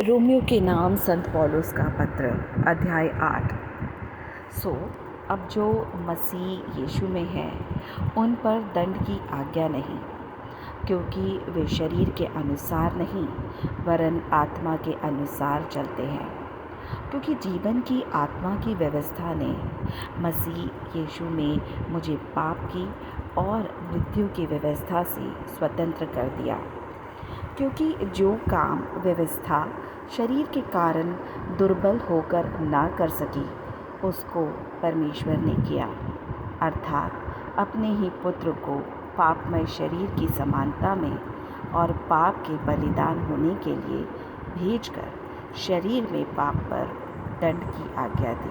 Romeo के नाम संत पौलुस का पत्र अध्याय 8। अब जो मसीह यीशु में हैं उन पर दंड की आज्ञा नहीं, क्योंकि वे शरीर के अनुसार नहीं वरन आत्मा के अनुसार चलते हैं। क्योंकि जीवन की आत्मा की व्यवस्था ने मसीह यीशु में मुझे पाप की और मृत्यु की व्यवस्था से स्वतंत्र कर दिया। क्योंकि जो काम व्यवस्था शरीर के कारण दुर्बल होकर ना कर सकी, उसको परमेश्वर ने किया, अर्थात अपने ही पुत्र को पापमय शरीर की समानता में और पाप के बलिदान होने के लिए भेजकर शरीर में पाप पर दंड की आज्ञा दी।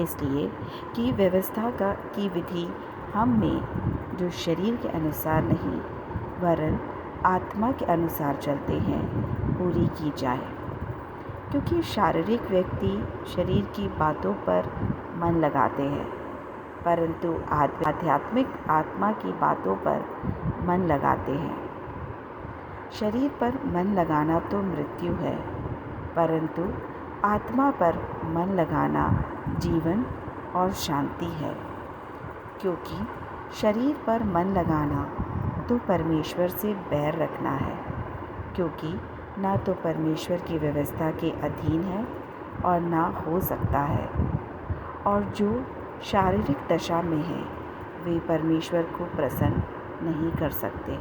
इसलिए कि व्यवस्था की विधि हम में जो शरीर के अनुसार नहीं वरन आत्मा के अनुसार चलते हैं पूरी की जाए। क्योंकि शारीरिक व्यक्ति शरीर की बातों पर मन लगाते हैं, परंतु आध्यात्मिक आत्मा की बातों पर मन लगाते हैं। शरीर पर मन लगाना तो मृत्यु है, परंतु आत्मा पर मन लगाना जीवन और शांति है। क्योंकि शरीर पर मन लगाना तो परमेश्वर से बैर रखना है, क्योंकि ना तो परमेश्वर की व्यवस्था के अधीन है और ना हो सकता है। और जो शारीरिक दशा में है वे परमेश्वर को प्रसन्न नहीं कर सकते।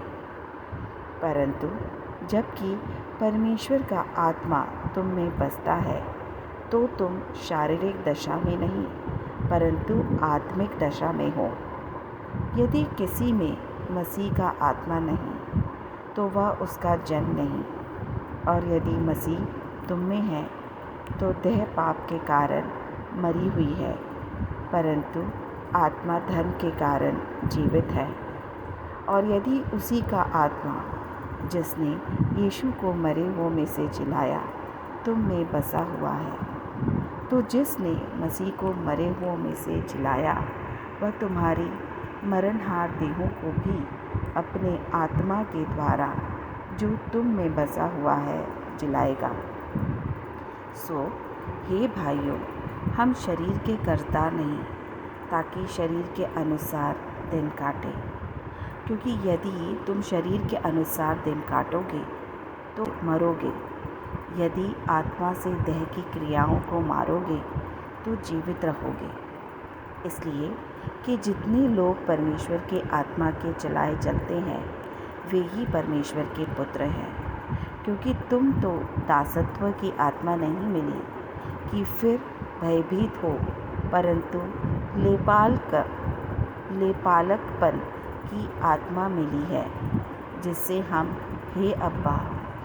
परंतु जबकि परमेश्वर का आत्मा तुम में बसता है तो तुम शारीरिक दशा में नहीं परंतु आत्मिक दशा में हो। यदि किसी में मसीह का आत्मा नहीं तो वह उसका जन नहीं, और यदि मसीह तुम में है तो देह पाप के कारण मरी हुई है, परंतु आत्मा धर्म के कारण जीवित है। और यदि उसी का आत्मा जिसने यीशु को मरे हुओं में से जिलाया तुम में बसा हुआ है, तो जिसने मसीह को मरे हुओं में से जिलाया वह तुम्हारी मरणहार देहों को भी अपने आत्मा के द्वारा जो तुम में बसा हुआ है जिलाएगा। हे भाइयों, हम शरीर के कर्ता नहीं ताकि शरीर के अनुसार दिन काटें। क्योंकि यदि तुम शरीर के अनुसार दिन काटोगे तो मरोगे, यदि आत्मा से देह की क्रियाओं को मारोगे तो जीवित रहोगे। इसलिए कि जितने लोग परमेश्वर के आत्मा के चलाए चलते हैं वे ही परमेश्वर के पुत्र हैं। क्योंकि तुम तो दासत्व की आत्मा नहीं मिली कि फिर भयभीत हो, परंतु लेपालकपन की आत्मा मिली है, जिससे हम हे अब्बा,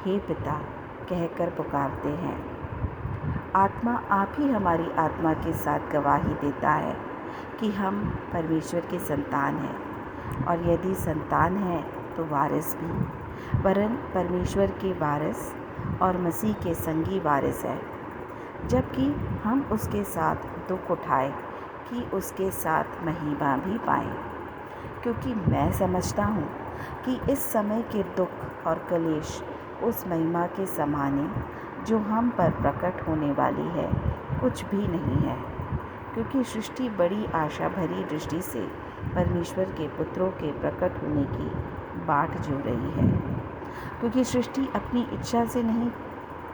हे पिता कहकर पुकारते हैं। आत्मा आप ही हमारी आत्मा के साथ गवाही देता है कि हम परमेश्वर के संतान हैं, और यदि संतान हैं तो वारिस भी, वरन परमेश्वर के वारिस और मसीह के संगी वारिस है। जबकि हम उसके साथ दुख उठाए कि उसके साथ महिमा भी पाएं। क्योंकि मैं समझता हूँ कि इस समय के दुख और कलेश उस महिमा के समाने जो हम पर प्रकट होने वाली है कुछ भी नहीं है। क्योंकि सृष्टि बड़ी आशा भरी दृष्टि से परमेश्वर के पुत्रों के प्रकट होने की बाट जो रही है। क्योंकि सृष्टि अपनी इच्छा से नहीं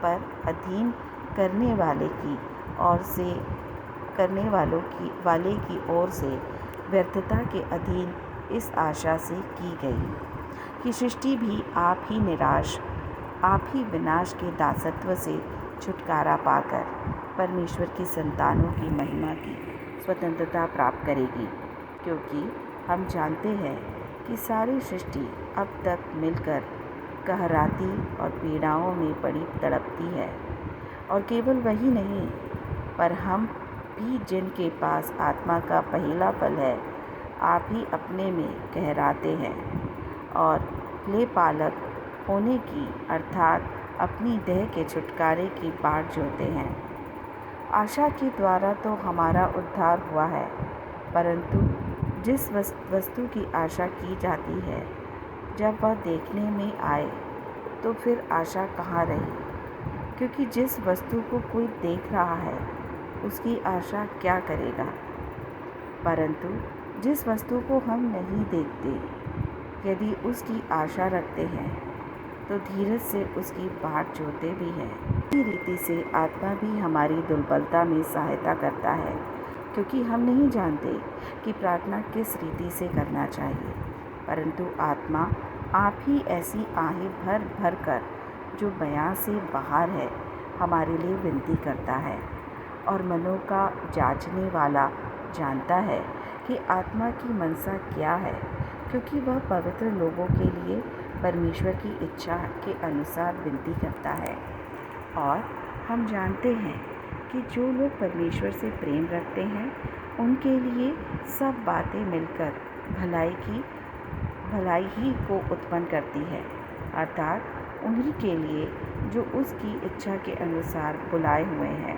पर अधीन करने वाले की ओर से व्यर्थता के अधीन इस आशा से की गई कि सृष्टि भी आप ही विनाश के दासत्व से छुटकारा पाकर परमेश्वर की संतानों की महिमा की स्वतंत्रता प्राप्त करेगी। क्योंकि हम जानते हैं कि सारी सृष्टि अब तक मिलकर कहराती और पीड़ाओं में पड़ी तड़पती है। और केवल वही नहीं, पर हम भी जिनके पास आत्मा का पहला फल है आप ही अपने में कहराते हैं और लेपालक होने की अर्थात अपनी देह के छुटकारे की बाट जोहते हैं। आशा के द्वारा तो हमारा उद्धार हुआ है, परंतु जिस वस्तु की आशा की जाती है जब वह देखने में आए तो फिर आशा कहाँ रही। क्योंकि जिस वस्तु को कोई देख रहा है उसकी आशा क्या करेगा, परंतु जिस वस्तु को हम नहीं देखते यदि उसकी आशा रखते हैं तो धीरज से उसकी बाट जोते भी हैं। इसी रीति से आत्मा भी हमारी दुर्बलता में सहायता करता है, क्योंकि हम नहीं जानते कि प्रार्थना किस रीति से करना चाहिए, परंतु आत्मा आप ही ऐसी आहें भर भर कर जो बयां से बाहर है हमारे लिए विनती करता है। और मनों का जांचने वाला जानता है कि आत्मा की मनसा क्या है, क्योंकि वह पवित्र लोगों के लिए परमेश्वर की इच्छा के अनुसार विनती करता है। और हम जानते हैं कि जो लोग परमेश्वर से प्रेम रखते हैं उनके लिए सब बातें मिलकर भलाई ही को उत्पन्न करती है, अर्थात उन्हीं के लिए जो उसकी इच्छा के अनुसार बुलाए हुए हैं।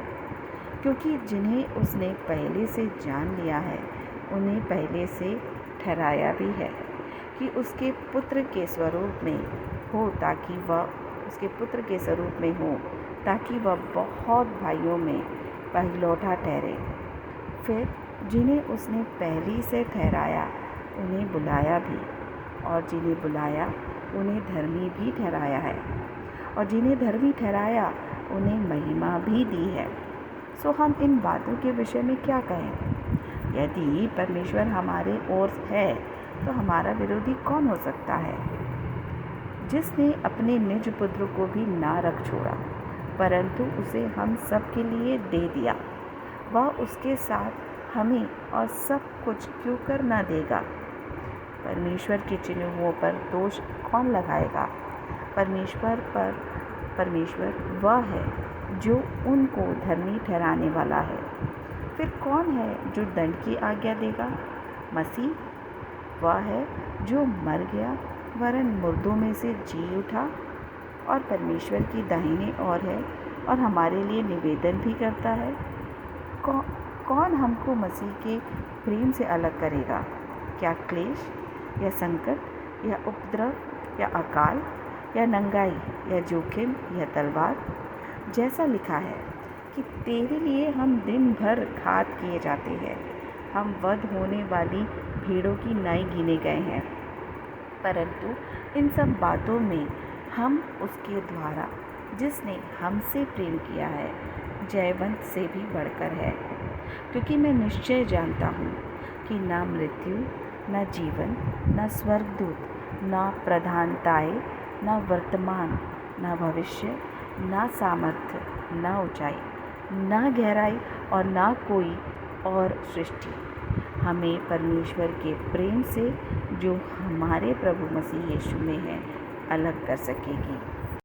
क्योंकि जिन्हें उसने पहले से जान लिया है उन्हें पहले से ठहराया भी है कि उसके पुत्र के स्वरूप में हो, ताकि वह बहुत भाइयों में पहिलौठा ठहरे। फिर जिन्हें उसने पहले से ठहराया उन्हें बुलाया भी, और जिन्हें बुलाया उन्हें धर्मी भी ठहराया है, और जिन्हें धर्मी ठहराया उन्हें महिमा भी दी है। सो हम इन बातों के विषय में क्या कहें? यदि परमेश्वर हमारे ओर है तो हमारा विरोधी कौन हो सकता है? जिसने अपने निज पुत्र को भी ना रख छोड़ा, परंतु उसे हम सब के लिए दे दिया, वह उसके साथ हमें और सब कुछ क्यों कर ना देगा? परमेश्वर के चिन्हों पर दोष कौन लगाएगा? परमेश्वर वह है जो उनको धर्मी ठहराने वाला है। फिर कौन है जो दंड की आज्ञा देगा? मसीह वह है जो मर गया वरन मुर्दों में से जी उठा और परमेश्वर की दाहिने ओर है और हमारे लिए निवेदन भी करता है। कौन हमको मसीह के प्रेम से अलग करेगा? क्या क्लेश या संकट या उपद्रव या अकाल या नंगाई या जोखिम या तलवार? जैसा लिखा है कि तेरे लिए हम दिन भर घात किए जाते हैं, हम वध होने वाली भेड़ों की नाई गिने गए हैं। परंतु इन सब बातों में हम उसके द्वारा जिसने हमसे प्रेम किया है जयवंत से भी बढ़कर है। क्योंकि मैं निश्चय जानता हूँ कि ना मृत्यु, ना जीवन, ना स्वर्गदूत, ना प्रधानताएं, ना वर्तमान, ना भविष्य, ना सामर्थ्य, ना ऊंचाई, ना गहराई और ना कोई और सृष्टि हमें परमेश्वर के प्रेम से जो हमारे प्रभु मसीह यीशु में है अलग कर सकेगी।